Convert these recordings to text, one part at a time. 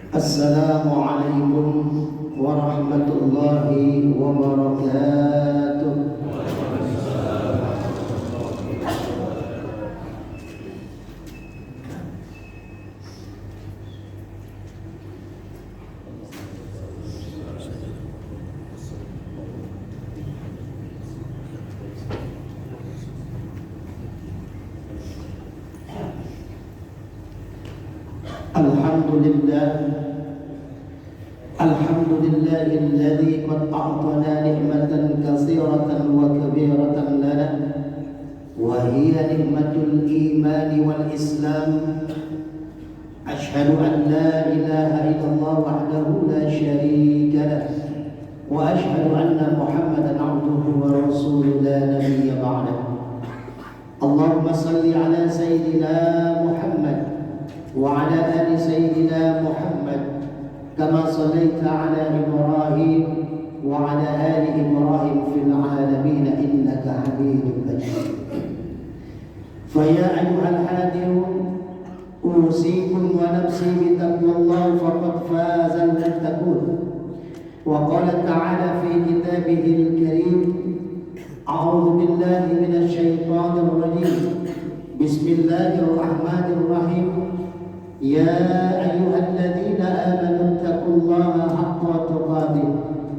Assalamualaikum warahmatullahi wabarakatuh. الحمد لله الذي قد أعطانا نعمة كثيرة وكبيرة لنا، وهي نعمة الإيمان والإسلام. أشهد أن لا إله إلا الله وحده لا شريك له، وأشهد أن محمدا عبده ورسوله لا نبي بعده. اللهم صل على سيدنا محمد وعلى آل سيدنا محمد كما صليت على إبراهيم وعلى آل إبراهيم في العالمين إنك حميد مجيد. فيا أيها الحاضرون، أوصيكم ونفسي بتقوى الله فقد فاز المتقون. وقال تعالى في كتابه الكريم: أعوذ بالله من الشيطان الرجيم، بسم الله الرحمن الرحيم. يا أيها الذين آمنوا اتقوا الله حق تقاته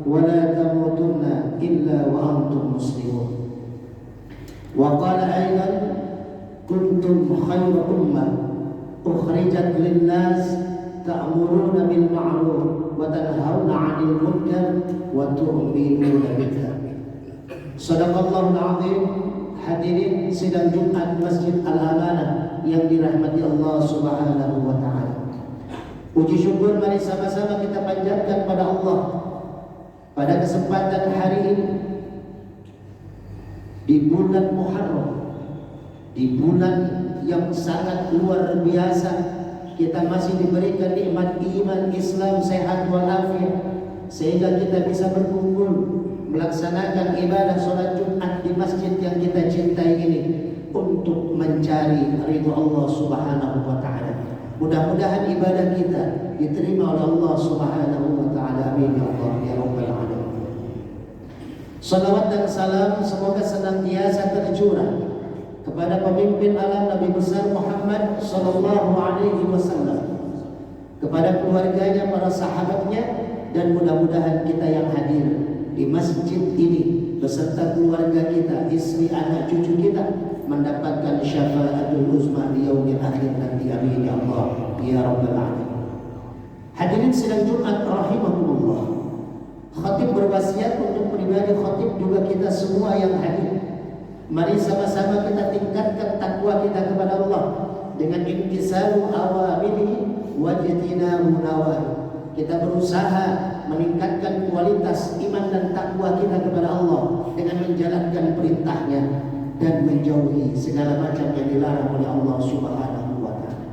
ولا تموتن إلا وأنتم مسلمون. وقال أيضا: كنتم خير أمة أخرجت للناس تأمرون بالمعروف وتنهون عن المنكر وتؤمنون بالله. Sadaqallahul Azim. Hadirin sidang Jumat Masjid Al-Amanah yang dirahmati Allah Subhanahu wa taala. Puji syukur mari sama-sama kita panjatkan pada Allah pada kesempatan hari ini di bulan Muharram, di bulan yang sangat luar biasa. Kita masih diberikan nikmat iman, Islam, sehat walafiat, sehingga kita bisa berkumpul melaksanakan ibadah sholat Jumat di masjid yang kita cintai ini untuk mencari ridho Allah Subhanahu wa taala. Mudah-mudahan ibadah kita diterima oleh Allah Subhanahu wa taala. Amin ya Allah ya rabbal alamin. Salawat dan salam semoga senantiasa tercurah kepada pemimpin alam Nabi besar Muhammad sallallahu alaihi wasallam, kepada keluarganya, para sahabatnya, dan mudah-mudahan kita yang hadir di masjid ini beserta keluarga kita, istri, anak, cucu kita mendapatkan syafaatul uzma di yaumil akhir nanti. Amin ya Allah ya rabbal alamin. Hadirin sidang Jumat rahimakumullah. Khatib berwasiat untuk pribadi khatib juga kita semua yang hadir. Mari sama-sama kita tingkatkan takwa kita kepada Allah dengan imtisalu awamirihi wajtinabu nawahi. Kita berusaha meningkatkan kualitas iman dan takwa kita kepada Allah dengan menjalankan perintahnya dan menjauhi segala macam yang dilarang oleh Allah Subhanahu wa taala.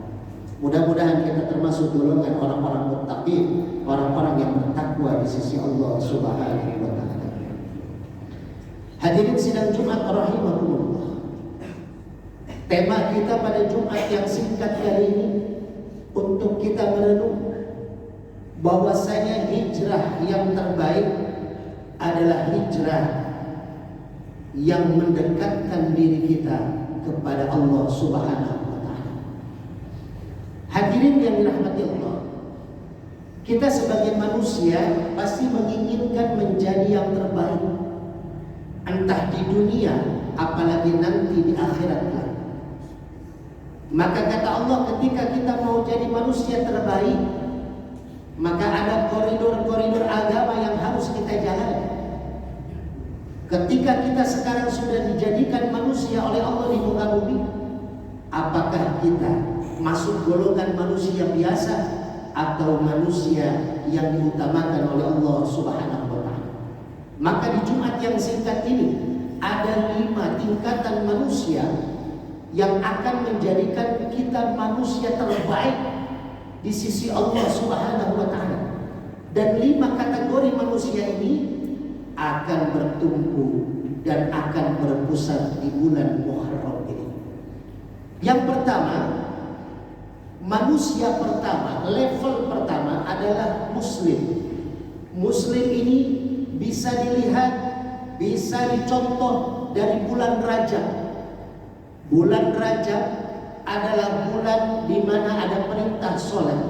Mudah-mudahan kita termasuk golongan orang-orang muttaqin, orang-orang yang bertakwa di sisi Allah Subhanahu wa taala. Hadirin sidang Jumat rahimakumullah. Tema kita pada Jumat yang singkat kali ini untuk kita merenung bahwasanya hijrah yang terbaik adalah hijrah yang mendekatkan diri kita kepada Allah Subhanahu wa taala. Hadirin yang dirahmati Allah, kita sebagai manusia pasti menginginkan menjadi yang terbaik, entah di dunia apalagi nanti di akhirat kelak. Maka kata Allah, ketika kita mau jadi manusia terbaik, maka ada koridor-koridor agama yang harus kita jalani. Ketika kita sekarang sudah dijadikan manusia oleh Allah di muka bumi, apakah kita masuk golongan manusia biasa atau manusia yang diutamakan oleh Allah Subhanahu wa taala? Maka di Jumat yang singkat ini ada 5 tingkatan manusia yang akan menjadikan kita manusia terbaik di sisi Allah Subhanahu wa taala. Dan 5 kategori manusia ini akan bertumpu dan akan berpusat di bulan Muharram ini. Yang pertama, Manusia pertama, level pertama adalah Muslim. Muslim ini bisa dilihat, bisa dicontoh dari bulan Rajab. Bulan Rajab adalah bulan di mana ada perintah sholat.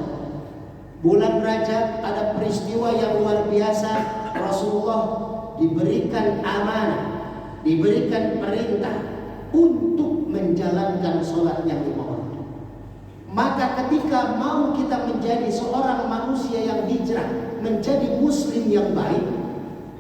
Bulan Rajab ada peristiwa yang luar biasa. Rasulullah diberikan amanah, diberikan perintah untuk menjalankan sholat yang 5 waktu. Maka ketika mau kita menjadi seorang manusia yang hijrah, menjadi muslim yang baik,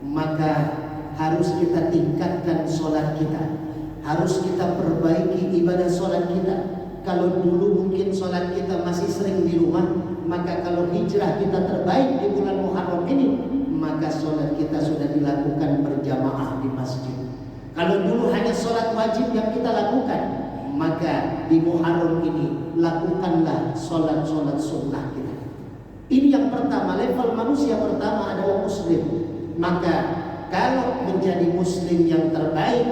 maka harus kita tingkatkan sholat kita. Harus kita perbaiki ibadah sholat kita. Kalau dulu mungkin sholat kita masih sering di rumah, maka kalau hijrah kita terbaik di bulan Muharram ini, maka sholat kita sudah dilakukan berjamaah di masjid. Kalau dulu hanya sholat wajib yang kita lakukan, maka di Muharram ini lakukanlah sholat-sholat sunnah kita. Ini yang pertama, level manusia pertama adalah muslim. Maka kalau menjadi muslim yang terbaik,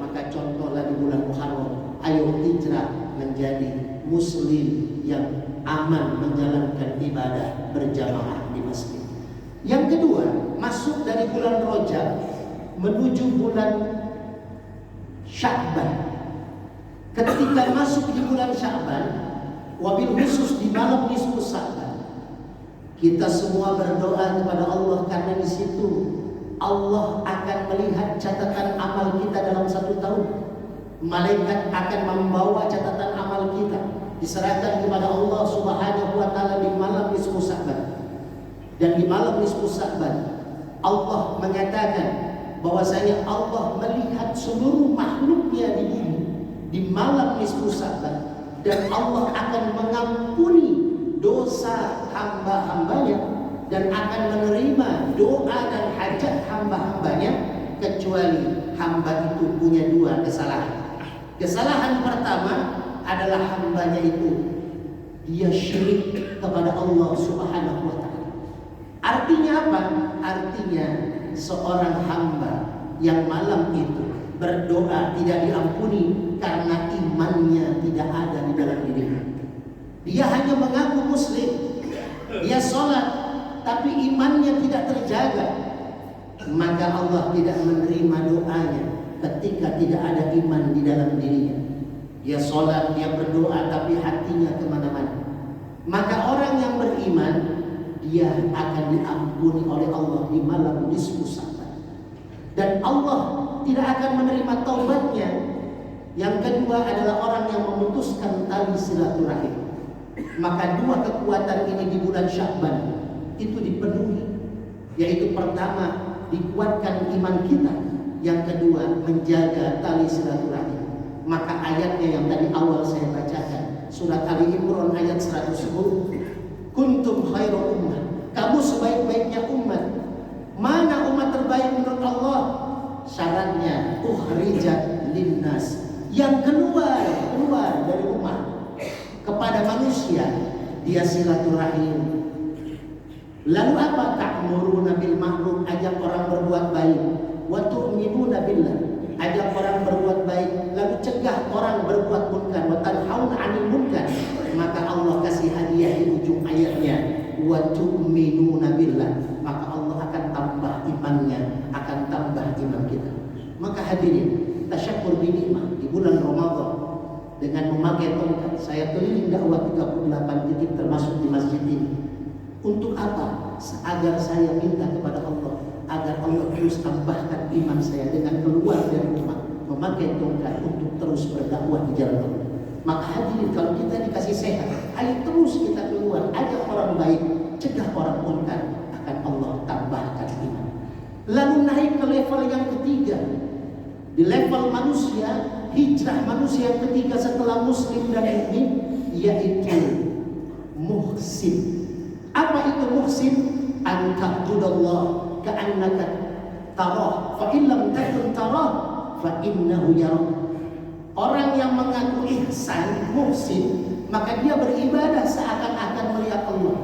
maka contohlah di bulan Muharram, ayo hijrah menjadi muslim yang aman menjalankan ibadah berjamaah di masjid. Yang kedua, masuk dari bulan Rajab menuju bulan Sya'ban. Ketika masuk di bulan Sya'ban, wabil khusus di malam nisfu Sya'ban, kita semua berdoa kepada Allah, karena di situ Allah akan melihat catatan amal kita dalam 1 tahun. Malaikat akan membawa catatan amal kita, diserahkan kepada Allah Subhanahu wa taala di malam nisfu Sya'ban. Dan di malam nisfu Sya'ban Allah menyatakan bahwasanya Allah melihat seluruh makhluknya di bumi di malam nisfu Sya'ban, dan Allah akan mengampuni dosa hamba-hambanya dan akan menerima doa dan hajat hamba-hambanya, kecuali hamba itu punya 2 kesalahan. Kesalahan pertama adalah hambanya itu dia syirik kepada Allah Subhanahu wa taala. Artinya apa? Artinya seorang hamba yang malam itu berdoa tidak diampuni karena imannya tidak ada di dalam dirinya. Dia hanya mengaku muslim, dia sholat, tapi imannya tidak terjaga, maka Allah tidak menerima doanya ketika tidak ada iman di dalam dirinya. Dia sholat, dia berdoa, tapi hatinya kemana-mana. Maka orang yang beriman, dia akan diampuni oleh Allah di malam nisfu Sya'ban, dan Allah tidak akan menerima taubatnya. Yang kedua adalah orang yang memutuskan tali silaturahim. Maka 2 kekuatan ini di bulan Sya'ban itu dipenuhi, yaitu pertama dikuatkan iman kita, yang kedua menjaga tali silaturahim. Maka ayatnya yang tadi awal saya bacakan, surat Ali Imran ayat 110, kuntum khairu ummah, kamu sebaik-baiknya umat. Mana umat terbaik menurut Allah? Syaratnya ukhrijat linnas, yang keluar dari umat kepada manusia, dia silaturahim. Lalu apa? Ta'muruna bil ma'ruf, ajak orang berbuat baik. Wa tu'minuna billah, ajak orang berbuat baik, lalu cegah orang berbuat munkar. Wa tanhauna 'anil munkar. Maka Allah kasih hadiah di ujung ayatnya, wa tu'minuna billah, maka Allah akan tambah imannya, akan tambah iman kita. Maka hadirin, tasyakkur bi nikmah di bulan Ramadan dengan memakai tongkat. Saya keliling dakwah 38 titik termasuk di masjid ini. Untuk apa? Agar saya minta kepada Allah agar Allah terus tambahkan iman saya dengan keluar dari rumah, memakai tongkat untuk terus berdakwah di jalan Allah. Maka hadirin, kalau kita dikasih sehat, ayo terus kita keluar, ajak orang baik, cegah orang munkar, akan Allah tambahkan iman. Lalu naik ke level yang ketiga, di level manusia, hijrah manusia yang ketiga setelah muslim dan mukmin, yaitu muhsin. Apa itu muhsin? An ta'budallah ka'annaka tarah, fa in lam takun tarah fa innahu yarah. Orang yang mengaku ihsan, muhsin, maka dia beribadah seakan-akan melihat Allah.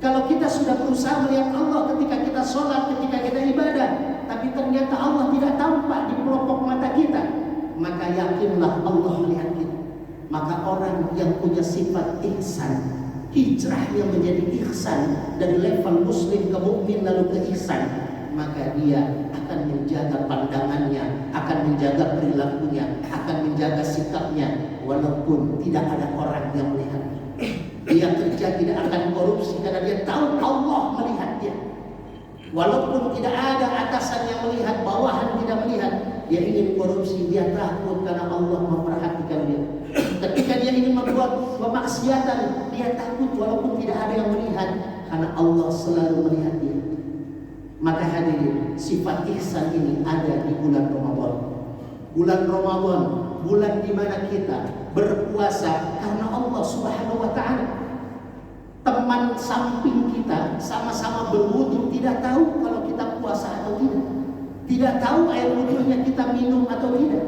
Kalau kita sudah berusaha melihat Allah ketika kita sholat, ketika kita ibadah, tapi ternyata Allah tidak tampak di pelupuk mata kita, maka yakinlah Allah melihat kita. Maka orang yang punya sifat ihsan, hijrahnya menjadi ihsan dari level muslim ke mukmin lalu ke ihsan, maka dia akan menjaga pandangannya, akan menjaga perilakunya, akan menjaga sikapnya walaupun tidak ada orang yang melihat. Dia kerja tidak akan korupsi karena dia tahu Allah melihat dia. Walaupun tidak ada atasan yang melihat, bawahan tidak melihat, dia ingin korupsi, dia takut karena Allah memperhatikan dia. Ketika dia ingin membuat kemaksiatan, dia takut walaupun tidak ada yang melihat karena Allah selalu melihat dia. Maka hadirin, sifat ihsan ini ada di bulan Ramadan. Bulan Ramadan, bulan di mana kita berpuasa karena Allah Subhanahu wa taala. Teman samping kita sama-sama berwudu tidak tahu kalau kita puasa atau tidak. Tidak tahu air wudunya kita minum atau tidak.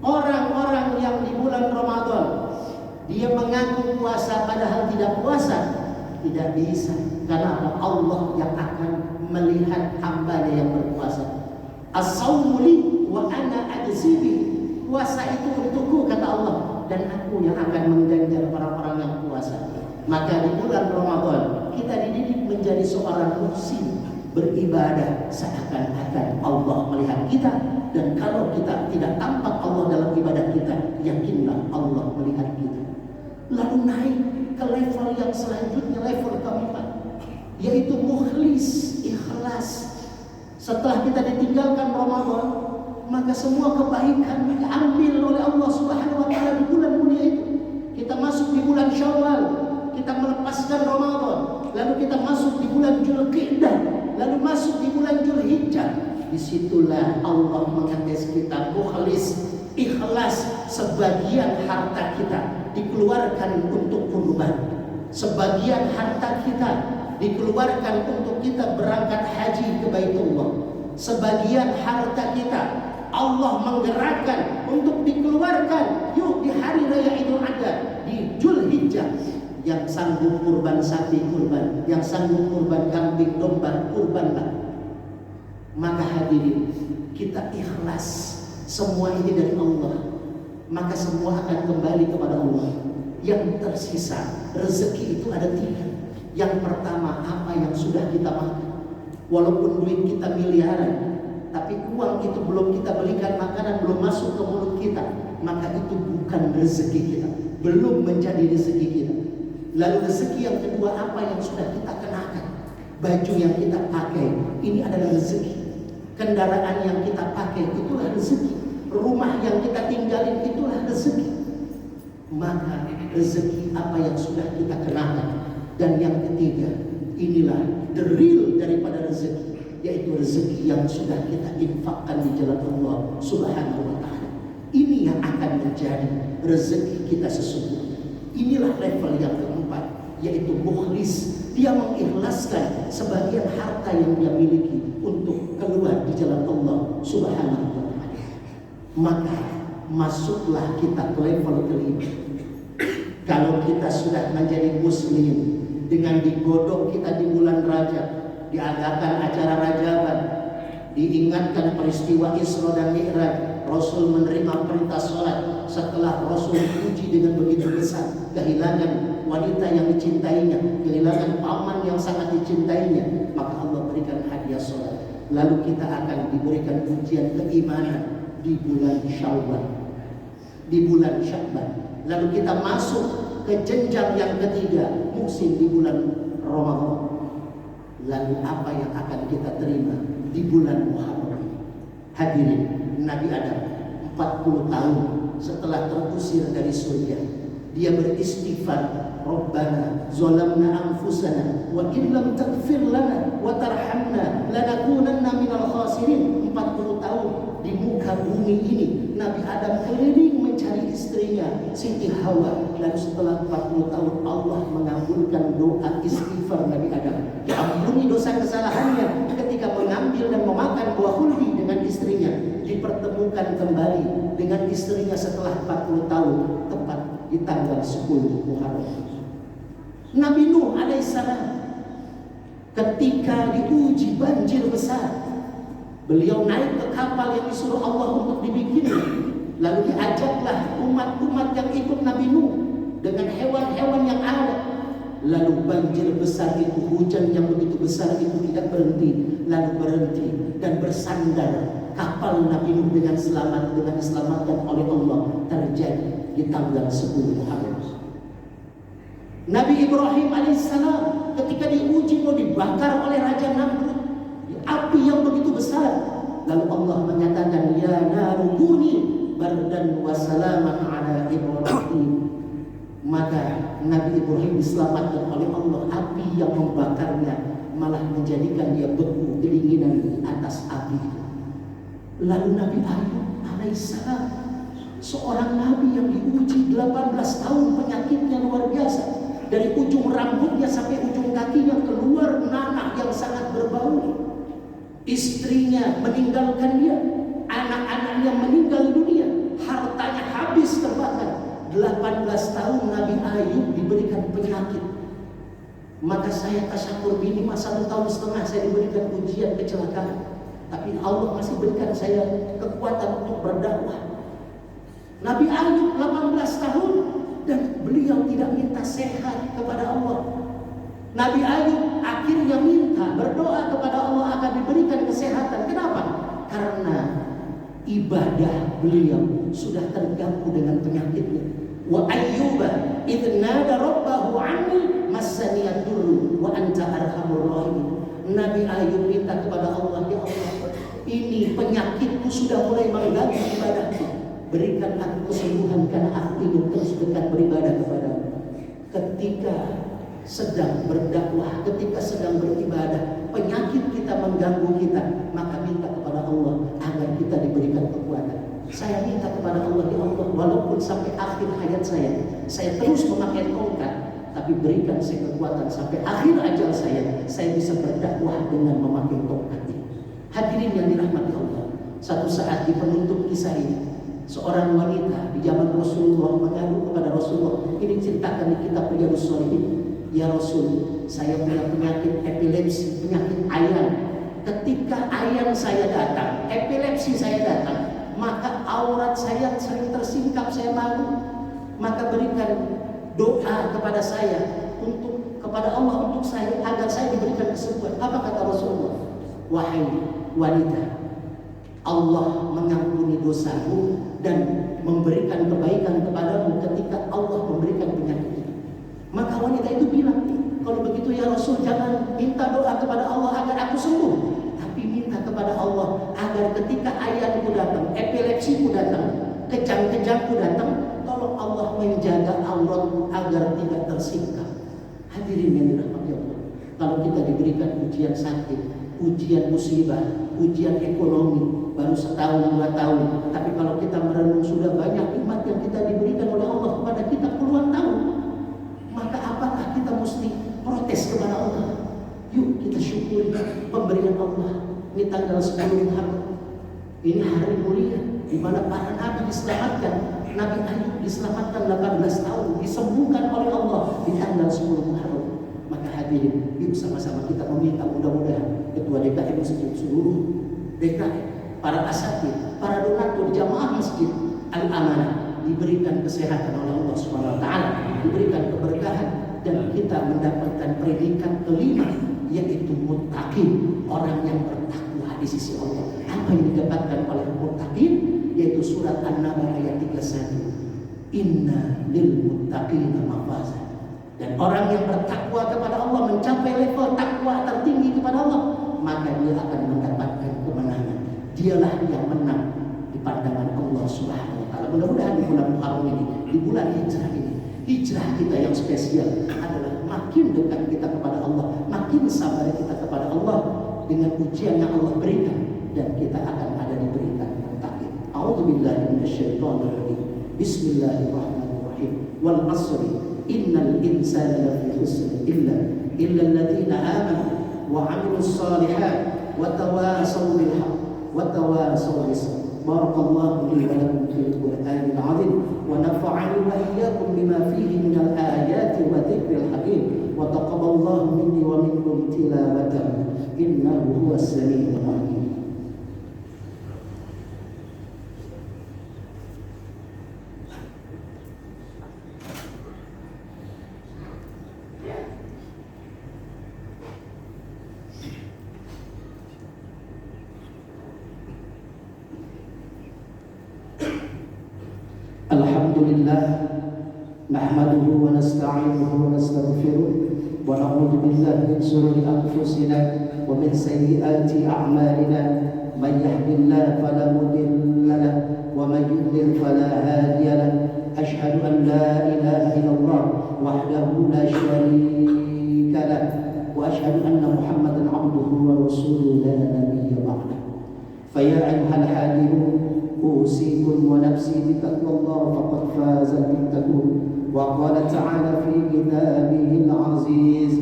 Orang-orang yang di bulan Ramadan dia mengaku puasa padahal tidak puasa, tidak bisa. Karena Allah yang akan melihat hamba-Nya yang berpuasa. As-saumu li wa ana ajzibi. Puasa itu untukku kata Allah, dan aku yang akan mengganjar orang-orang yang puasa. Maka di bulan Ramadan kita dididik menjadi seorang muhsin, beribadah seakan-akan Allah melihat kita. Dan kalau kita tidak tampak Allah dalam ibadah kita, yakinlah Allah melihat kita. Lalu naik ke level yang selanjutnya, level keempat, yaitu mukhlis, ikhlas. Setelah kita ditinggalkan Ramadan, maka semua kebaikan diambil oleh Allah Subhanahu wa taala di bulan mulia itu. Kita masuk di bulan Syawal, kita melepaskan Ramadan, lalu kita masuk di bulan Dzulqa'dah, lalu masuk di bulan Dzulhijjah. Disitulah Allah mengetes kita mukhlis, ikhlas. Sebagian harta kita dikeluarkan untuk kurban, sebagian harta kita dikeluarkan untuk kita berangkat haji ke Baitullah, sebagian harta kita Allah menggerakkan untuk dikeluarkan yuk di hari raya Idul Adha di Dzulhijjah. Yang sanggup kurban sapi kurban, yang sanggup kurban kambing domba kurbanlah. Maka hadirin, kita ikhlas, semua ini dari Allah, maka semua akan kembali kepada Allah. Yang tersisa rezeki itu ada tiga. Yang pertama, apa yang sudah kita makan. Walaupun duit kita miliaran, tapi uang itu belum kita belikan makanan, belum masuk ke mulut kita, maka itu bukan rezeki kita, belum menjadi rezeki kita. Lalu rezeki yang kedua, apa yang sudah kita kenakan, baju yang kita pakai, ini adalah rezeki. Kendaraan yang kita pakai, itulah rezeki. Rumah yang kita tinggalin, itulah rezeki. Maka rezeki apa yang sudah kita kenakan. Dan yang ketiga, inilah the real daripada rezeki, yaitu rezeki yang sudah kita infakkan di jalan Allah Subhanahu wa taala. Ini yang akan menjadi rezeki kita sesungguhnya. Inilah level yang keempat, yaitu mukhlis. Dia mengikhlaskan sebagian harta yang dia miliki untuk keluar di jalan Allah Subhanahu wa taala. Maka masuklah kita ke level kelima. Kalau kita sudah menjadi muslim, dengan digodok kita di bulan Rajab, diadakan acara Rajaban, diingatkan peristiwa Isra dan Mi'raj, Rasul menerima perintah sholat. Setelah Rasul diuji dengan begitu besar, kehilangan wanita yang dicintainya, kehilangan paman yang sangat dicintainya, maka Allah berikan hadiah sholat. Lalu kita akan diberikan ujian keimanan di bulan Syawal, di bulan Sya'ban. Lalu kita masuk ke jenjang yang ketiga, musim di bulan Ramadan. Lalu apa yang akan kita terima di bulan Muharram? Hadirin, Nabi Adam 40 tahun setelah terusir dari surga, dia beristighfar, Rabbana zalamna anfusana wa illam taghfir lana wa tarhamna lanakunanna minal khasirin. 40 tahun di muka bumi ini Nabi Adam keliling mencari istrinya Siti Hawa. Dan setelah 40 tahun Allah mengabulkan doa istighfar Nabi Adam, diampuni dosa kesalahannya ketika mengambil dan memakan buah khuldi dengan istrinya. Dipertemukan kembali dengan istrinya setelah 40 tahun, tepat di tanggal 10 Muharram. Nabi Nuh alaihissalam ketika diuji banjir besar, beliau naik ke kapal yang disuruh Allah untuk dibikin. Lalu diajaklah umat-umat yang ikut Nabi banjir besar itu, hujan yang begitu besar itu tidak berhenti, lalu berhenti dan bersandar. Kapal Nabi Nuh dengan selamat, dengan diselamatkan oleh Allah, terjadi di tanggal 10 Muharram. Nabi Ibrahim alaihissalam ketika diuji mau dibakar oleh Raja Namrud di api yang begitu besar, lalu Allah menyatakan, ya narukuni bardan wa salaman ala Ibrahim. Maka Nabi Ibrahim diselamatkan oleh Allah, api yang membakarnya malah menjadikan dia beku, kedinginan di atas api. Lalu Nabi Ayub alaihissalam, seorang nabi yang diuji 18 tahun, penyakitnya luar biasa. Dari ujung rambutnya sampai ujung kakinya keluar nanah yang sangat berbau. Istrinya meninggalkan dia, anak-anaknya meninggal dunia, hartanya habis terbakar. 18 tahun Nabi Ayub diberikan penyakit. Maka saya tasyakur minimal 1,5 tahun saya diberikan ujian kecelakaan, tapi Allah masih berikan saya kekuatan untuk berdakwah. Nabi Ayub 18 tahun dan beliau tidak minta sehat kepada Allah. Nabi Ayub akhirnya minta, berdoa kepada Allah akan diberikan kesehatan. Kenapa? Karena ibadah beliau sudah terganggu dengan penyakitnya. Wa ayyuba idh nada rabbahu anni massani ad-durru wa anta arhamur rahimin. Nabi Ayub minta kepada Allah, ya Allah, ini penyakitku sudah mulai mengganggu ibadahku. Berikan aku kesembuhan karena aku ingin terus dekat beribadah kepadamu. Ketika sedang berdakwah, ketika sedang beribadah, penyakit kita mengganggu kita, maka minta kepada Allah agar kita diberikan kekuatan. Saya minta kepada Allah, ya Allah, walaupun sampai akhir hayat saya terus memakai tongkat, tapi berikan saya kekuatan sampai akhir ajal saya bisa berdakwah dengan memakai tongkat ini. Hadirin yang dirahmati Allah, satu saat di penutup kisah ini, seorang wanita di zaman Rasulullah mengadu kepada Rasulullah. Ini ceritakan di kitab Riyadhus Shalihin. Ya Rasul, saya punya penyakit epilepsi, penyakit ayan. Ketika ayan saya datang, epilepsi saya datang, maka aurat saya sering tersingkap, saya malu. Maka berikan doa kepada saya, kepada Allah untuk saya, agar saya diberikan kesembuhan. Apa kata Rasulullah? Wahai wanita, Allah mengampuni dosamu dan memberikan kebaikan kepadamu ketika Allah memberikan penyakit. Maka wanita itu bilang, kalau begitu ya Rasul, jangan minta doa kepada Allah agar aku sembuh, tapi minta kepada Allah agar ketika ayanku datang, epilepsiku datang, kejang-kejangku datang, tolong Allah menjaga auratku agar tidak tersingkap. Hadirin yang dirahmati Allah, kalau kita diberikan ujian sakit, ujian musibah, ujian ekonomi, baru 1 tahun 2 tahun, tapi kalau kita merenung sudah banyak nikmat yang kita diberikan oleh Allah kepada kita puluhan tahun, maka apakah kita mesti protes kepada Allah? Yuk kita syukuri pemberian Allah. Ini tanggal 10 Muharram, ini hari mulia di mana para nabi diselamatkan. Nabi Ayub diselamatkan 18 tahun, disembuhkan oleh Allah di tanggal 10 Muharram. Maka hadirin, yuk sama-sama kita meminta mudah-mudahan Ketua DKM Masjid, seluruh DKM, para asatidz, para donatur jamaah Masjid Al-Amanah diberikan kesehatan oleh Allah SWT, diberikan keberkahan, dan kita mendapatkan predikat kelima, yaitu muttaqin, orang yang bertakwa di sisi Allah. Apa yang didapatkan oleh muttaqin? Yaitu surat An-Naba ayat 31. Inna lil muttaqina mafaza. Dan orang yang bertakwa kepada Allah, mencapai level takwa tertinggi kepada Allah, maka dia akan mendapatkan kemenangan. Dialah yang menang di pandangan Allah Subhanahu wa ta'ala. Mudah-mudahan di bulan Muharram ini, di bulan hijrah ini, hijrah kita yang spesial adalah makin dekat kita kepada Allah, makin sabar kita kepada Allah dengan ujian yang Allah berikan, dan kita akan ada diberikan muttaqin. A'udzubillahi minasyaitonir rajim. Bismillahirrahmanirrahim. Wal 'ashri innal insana lafi khusr illa alladziina aamanu wa 'amilus shalihaati wa tawaasaw bil haqq wa tawaasaw bis sabr. Barakallahu li wa lakum fil Qur'anil 'azim wa nafa'ani wa iyyakum bima fihi minal ayati wa dzikril hakim wa taqabbalallahu minni wa minkum tilawatahu innahu huwas samii'ul 'aliim. لله نحمده ونستعينه ونستغفره ونعوذ بالله من شرور أنفسنا ومن سيئات أعمالنا من يهد الله فلا مضل له ومن يضلل فلا هادي له أشهد أن لا إله إلا الله وحده لا شريك له وأشهد أن محمدا عبده ورسوله لا نبي بعده فيا أيها الحاضرون أوصيكم ونفسي بتقوى الله فقد فاز المتقون وقال تعالى في كتابه العزيز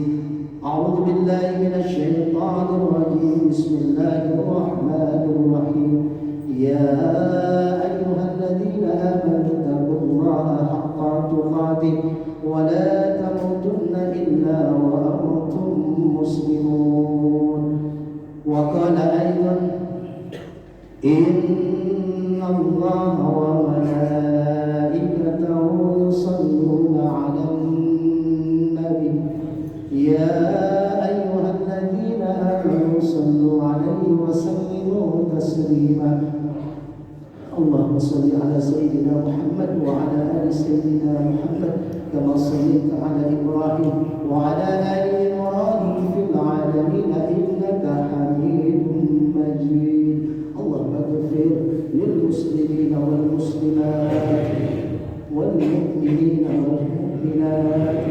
أعوذ بالله من الشيطان الرجيم بسم الله الرحمن الرحيم يا أيها الذين آمنوا اتقوا الله حق تقاته ولا تموتن إلا وأنتم مسلمون وقال أيضا إن الله وملائكته يصلون على النبي يا أيها الذين آمنوا صلوا عليه وسلموا تسليما اللهم صل على سيدنا محمد وعلى آل سيدنا محمد كما صليت على إبراهيم وعلى آل إبراهيم في العالمين إنك حميد مجيد اللهم اغفر للمسلمين والمسلمات والمؤمنين والمؤمنات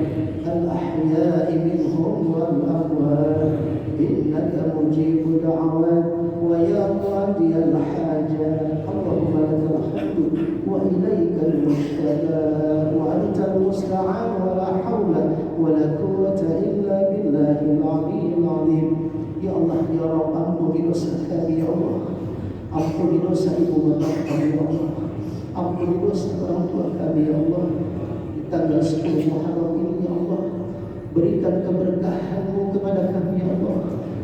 الأحياء منهم والأموات إنك مجيب دعوات ويا قاضي الحاجات اللهم لك الحمد وإليك المشتكى وأنت المستعان ولا حول ولا قوة إلا بالله العلي العظيم يا الله يا رب ampuni dosa kami ya Allah ampuni dosa ibu bapak kami ya Allah ampuni dosa orang tua kami ya Allah di tanggal 10 Muharram ini ya Allah berikan keberkahan-Mu kepada kami ya Allah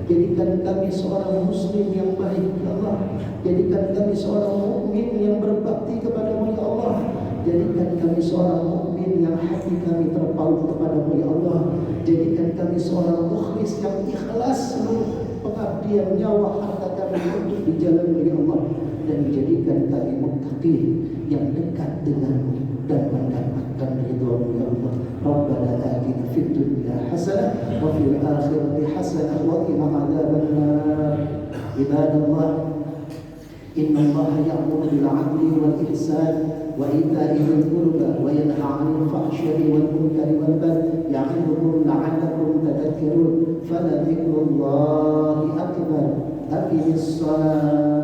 jadikan kami seorang muslim yang baik ya Allah jadikan kami seorang mukmin yang berbakti kepada-Mu ya Allah jadikan kami seorang mukmin yang hati kami terpaut kepada-Mu ya Allah jadikan kami seorang mukhlis yang ikhlas seluruh pengabdian nyawa harta kami untuk di jalan-Mu ya Allah dan jadikan kami muttaqin yang dekat dengan-Mu dan mendapatkan ridha-Mu ya Allah Rabbana atina fid dunya hasanah wa fil akhirati hasanah wa qina adzabannar ibadallah inna Allaha ya'muru bil 'adli wal ihsan وإيتاء ذي القربى وينهى عن الفحشاء والمنكر والبغي يعظكم لعلكم تذكرون فلذكر الله أكبر أقم الصلاة